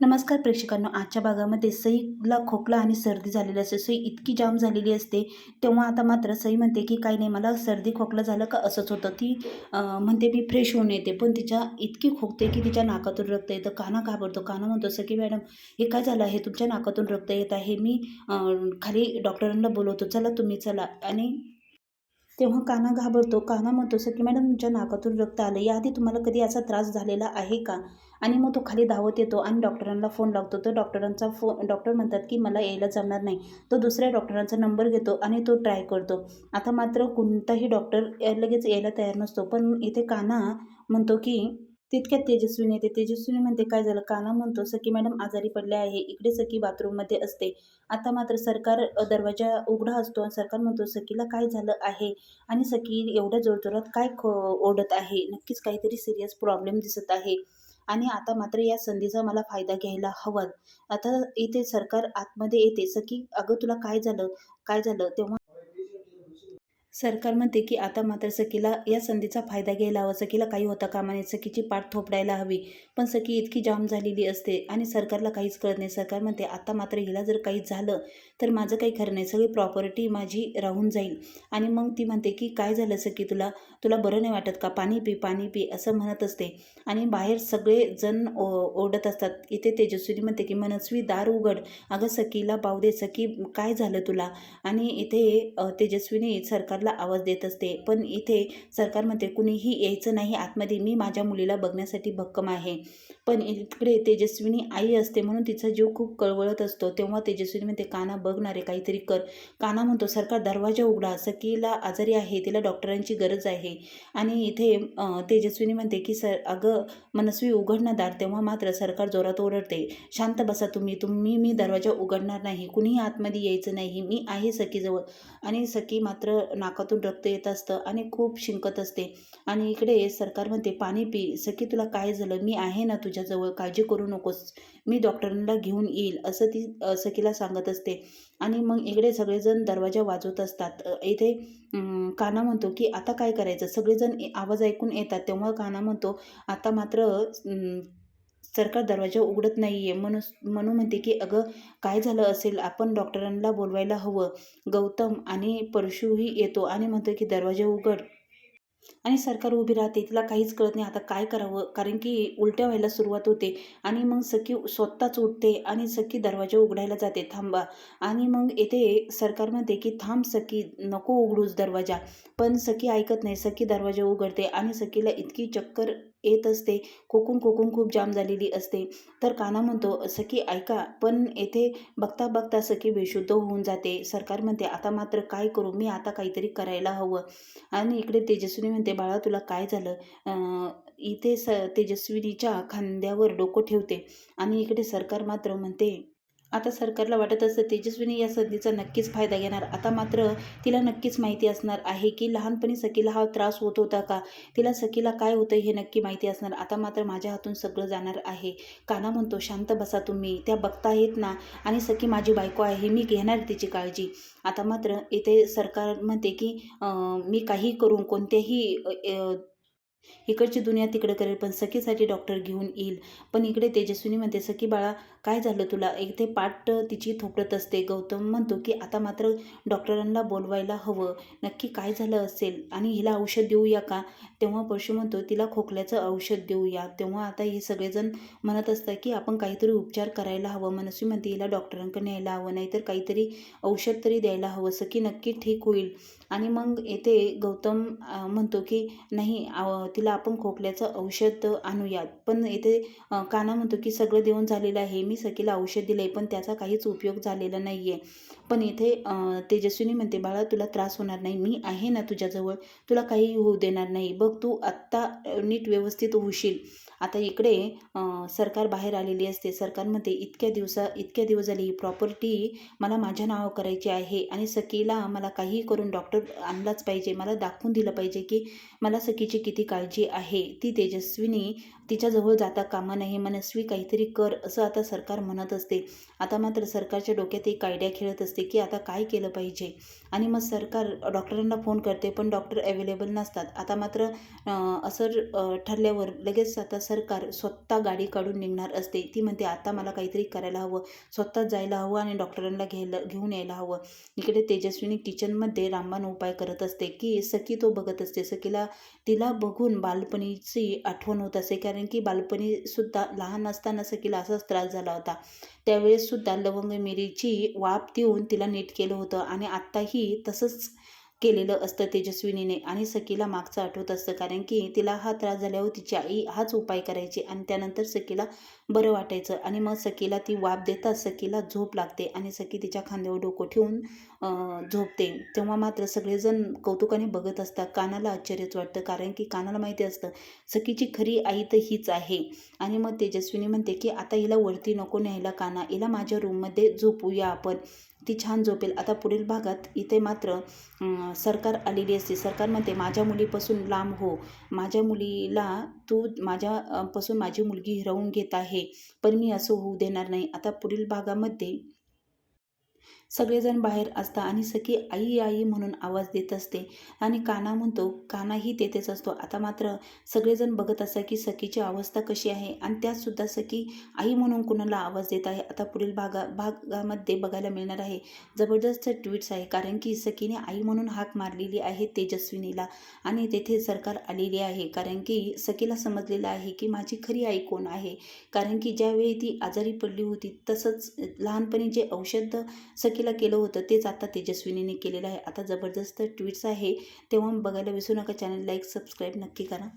नमस्कार प्रेक्षकांनो, आजच्या भागामध्ये सईला खोकला आणि सर्दी झालेली असते. सई इतकी जाम झालेली असते. तेव्हा आता मात्र सई म्हणते की काही नाही, मला सर्दी खोकला झालं का असंच होतं. ती म्हणते मी फ्रेश होऊन येते, पण तिच्या इतकी खोकते की तिच्या नाकातून रक्त येतं. काना घाबरतो. काना म्हणतो सखी मॅडम, हे काय झालं आहे, तुमच्या नाकातून रक्त येत आहे. मी खाली डॉक्टरांना बोलवतो, चला तुम्ही चला. आणि तेव्हा काना घाबरतो. काना म्हणतो सखी मॅडम, तुमच्या नाकातून रक्त आलं, याआधी तुम्हाला कधी असा त्रास झालेला आहे का? आणि मग तो खाली धावत येतो आणि डॉक्टरांना फोन लावतो. तर डॉक्टर म्हणतात की मला यायला जमणार नाही. तो दुसऱ्या डॉक्टरांचा नंबर घेतो आणि तो ट्राय करतो. आता मात्र कोणताही डॉक्टर लगेच यायला तयार नसतो. पण इथे कान्हा म्हणतो की तितक्यात तेजस्विनी येते. तेजस्विनी म्हणते काय झालं? कान्हा म्हणतो सखी मॅडम आजारी पडले आहे. इकडे सखी बाथरूममध्ये असते. आता मात्र सरकार दरवाजा उघडा असतो आणि सरकार म्हणतो सखीला काय झालं आहे? आणि सखी एवढ्या जोरजोरात काय ओरडत आहे? नक्कीच काहीतरी सिरियस प्रॉब्लेम दिसत आहे. आणि आता मात्र या संधीचा मला फायदा घ्यायला हवा. आता इथे सरकार आतमध्ये येते. सखी अगं तुला काय झालं? काय झालं? तेव्हा सरकार म्हणते की आता मात्र सखीला या संधीचा फायदा घ्यायला हवा. सखीला काही होता कामा नये. सखीची पाठ थोपडायला हवी. पण सखी इतकी जाम झालेली असते आणि सरकारला काहीच कळत नाही. सरकार म्हणते आता मात्र हिला जर काही झालं तर माझं काही खरं नाही. सगळी प्रॉपर्टी माझी राहून जाईल. आणि मग ती म्हणते की काय झालं सखी, तुला तुला बरं नाही वाटत का? पाणी पी, पाणी पी असं म्हणत असते. आणि बाहेर सगळे जण ओरडत असतात. इथे तेजस्विनी म्हणते की मनस्वी दार उघड. अगं सखीला पाहू दे. सखी काय झालं तुला? आणि इथे तेजस्विनी सरकारला आवाज देत असते. पण इथे सरकार म्हणते कुणीही यायचं नाही आतमध्ये, मी माझ्या मुलीला बघण्यासाठी भक्कम आहे. पण इकडे तेजस्विनी आई असते म्हणून तिचा जीव खूप कळवळत असतो. तेव्हा तेजस्विनी म्हणते काना बघ रे, काहीतरी कर. काना म्हणतो सरकार दरवाजा उघडा, सखीला आजारी आहे, तिला डॉक्टरांची गरज आहे. आणि इथे तेजस्विनी म्हणते की अगं मनस्वी उघड ना दार. तेव्हा मात्र सरकार जोरात ओरडते, शांत बसा तुम्ही तुम्ही मी दरवाजा उघडणार नाही, कुणीही आतमध्ये यायचं नाही, मी आहे सखीजवळ. आणि सखी मात्र नाकातून रक्त येत असतं आणि खूप शिंकत असते. आणि इकडे सरकार म्हणते पाणी पी. सखी तुला काय झालं? मी आहे ना तुझ्याजवळ, काळजी करू नकोस, मी डॉक्टरांना घेऊन येईल असं ती सखीला सांगत असते. आणि मग इकडे सगळेजण दरवाजा वाजवत असतात. इथे काना म्हणतो की आता काय करायचं? सगळेजण आवाज ऐकून येतात. तेव्हा काना म्हणतो आता मात्र सरकार दरवाजा उघडत नाहीये. म्हणून म्हणते की अगं काय झालं असेल, आपण डॉक्टरांना बोलवायला हवं. गौतम आणि परशुही येतो आणि म्हणतो की दरवाजा उघड. आणि सरकार उभी राहते. तिला काहीच कळत नाही आता काय करावं, कारण की उलट्या व्हायला सुरुवात होते. आणि मग सखी स्वतःच उठते आणि सखी दरवाजा उघडायला जाते, थांबा. आणि मग येथे सरकार म्हणते की थांब सखी, नको उघडूच दरवाजा. पण सखी ऐकत नाही. सखी दरवाजा उघडते आणि सखीला इतकी चक्कर येत असते, खोकून खोकून खूप जाम झालेली असते. तर काना म्हणतो सखी ऐका. पण येथे बघता बघता सखी बेशुद्ध होऊन जाते. सरकार म्हणते आता मात्र काय करू, मी आता काहीतरी करायला हवं. आणि इकडे तेजस्विनी म्हणते बाळा तुला काय झालं? इथे तेजस्विनीच्या खांद्यावर डोकं ठेवते. आणि इकडे सरकार मात्र म्हणते आता सरकारला वाटत असतं तेजस्विनी या संधीचा नक्कीच फायदा घेणार. आता मात्र तिला नक्कीच माहिती असणार आहे की लहानपणी सखीला हा त्रास होत होता का, तिला सखीला काय होतं हे नक्की माहिती असणार. आता मात्र माझ्या हातून सगळं जाणार आहे. काना म्हणतो शांत बसा तुम्ही, त्या बघता आहेत ना, आणि सखी माझी बायको आहे, मी घेणार तिची काळजी. आता मात्र इथे सरकार म्हणते की मी काही करून कोणत्याही इकडची दुनिया तिकडे करेल, पण सखीसाठी डॉक्टर घेऊन येईल. पण इकडे तेजस्विनी म्हणते सखी बाळा काय झालं तुला? इथे पाठ तिची थोपडत असते. गौतम म्हणतो की आता मात्र डॉक्टरांना बोलवायला हवं, नक्की काय झालं असेल आणि हिला औषध देऊया का? तेव्हा परशू म्हणतो तिला खोकल्याचं औषध देऊया. तेव्हा आता हे सगळेजण म्हणत असतात की आपण काहीतरी उपचार करायला हवं. मनस्वी म्हणते हिला डॉक्टरांकडे न्यायला हवं, नाहीतर काहीतरी औषध तरी द्यायला हवं, सखी नक्की ठीक होईल. आणि मग येथे गौतम म्हणतो की नाही, तिला आपण खोकल्याचं औषध आणूयात. पण इथे काना म्हणतो की सगळं देऊन झालेलं आहे, मी सखीला औषध दिलं आहे, पण त्याचा काहीच उपयोग झालेला नाही आहे. पण इथे तेजस्विनी म्हणते बाळा तुला त्रास होणार नाही, मी आहे ना तुझ्याजवळ, तुला काही होऊ देणार नाही, बघ तू आत्ता नीट व्यवस्थित होशील. आता इकडे सरकार बाहेर आलेली असते. सरकार म्हणते इतक्या दिवस झाली ही प्रॉपर्टी मला माझ्या नावावर करायची आहे आणि सखीला मला काही करून डॉक्टर आणलाच पाहिजे, मला दाखवून दिलं पाहिजे की मला सखीची किती काळजी काळजी आहे ती तेजस्विनी तिच्याजवळ जाता कामा नये. मनस्वी काहीतरी कर असं आता सरकार म्हणत असते. आता मात्र सरकारच्या डोक्यात एक आयडिया खेळत असते की आता काय केलं पाहिजे. आणि मग सरकार डॉक्टरांना फोन करते पण डॉक्टर अवेलेबल नसतात. आता मात्र असं ठरल्यावर लगेच आता सरकार स्वतः गाडी काढून निघणार असते. ती म्हणते आता मला काहीतरी करायला हवं, स्वतः जायला हवं आणि डॉक्टरांना घेऊन यायला हवं. इकडे तेजस्विनी किचनमध्ये रामबाण उपाय करत असते की सखी तो बघत असते. सखीला तिला बघून बालपणीची आठवण होत असते, कारण की बालपणीसुद्धा लहान असताना सखीला असाच त्रास झाला होता. त्यावेळेससुद्धा लवंग मिरीची वाफ देऊन तिला नीट केलं होतं आणि आत्ताही तसंच केलेलं असतं तेजस्विनीने. आणि सखीला मागचं आठवत असतं, कारण की तिला हा त्रास झाल्यावर तिची आई हाच उपाय करायची आणि त्यानंतर सखीला बरं वाटायचं. आणि मग सखीला ती वाफ देतात सखीला झोप लागते आणि सखी तिच्या खांद्यावर डोकं ठेवून झोपते. तेव्हा मात्र सगळेजण कौतुकाने बघत असतात. कानाला आश्चर्यच वाटतं, कारण की कानाला माहिती असतं सखीची खरी आई तर हीच आहे. आणि मग तेजस्विनी म्हणते की आता हिला वरती नको न्यायला काना, हिला माझ्या रूममध्ये झोपूया आपण, ती छान झोपेल. आता पुढील भागात इथे मात्र सरकार आलेली असते. सरकार म्हणते माझ्या मुलीपासून लांब हो, माझ्या मुलीला तू माझ्यापासून माझी मुलगी हिरावून घेत आहे, पण मी असं होऊ देणार नाही. आता पुढील भागामध्ये सगळेजण बाहेर असतात आणि सखी आई आई म्हणून आवाज देत असते आणि काना म्हणतो, कानाही तेथेच असतो. आता मात्र सगळेजण बघत असतात की सखीची अवस्था कशी आहे आणि त्यातसुद्धा सखी आई म्हणून कुणाला आवाज देत आहे. आता पुढील भागामध्ये बघायला मिळणार आहे जबरदस्त ट्विट्स आहे, कारण की सखीने आई म्हणून हाक मारलेली आहे तेजस्विनीला आणि तेथे सरकार आलेली आहे, कारण की सखीला समजलेलं आहे की माझी खरी आई कोण आहे. कारण की ज्यावेळी ती आजारी पडली होती तसंच लहानपणी जे औषध सखीला केलं होतं तेच आता तेजस्विनीने केलेलं आहे. आता जबरदस्त ट्विट्स आहे, तेव्हा बघायला विसरू नका. चॅनल लाईक सबस्क्राईब नक्की करा.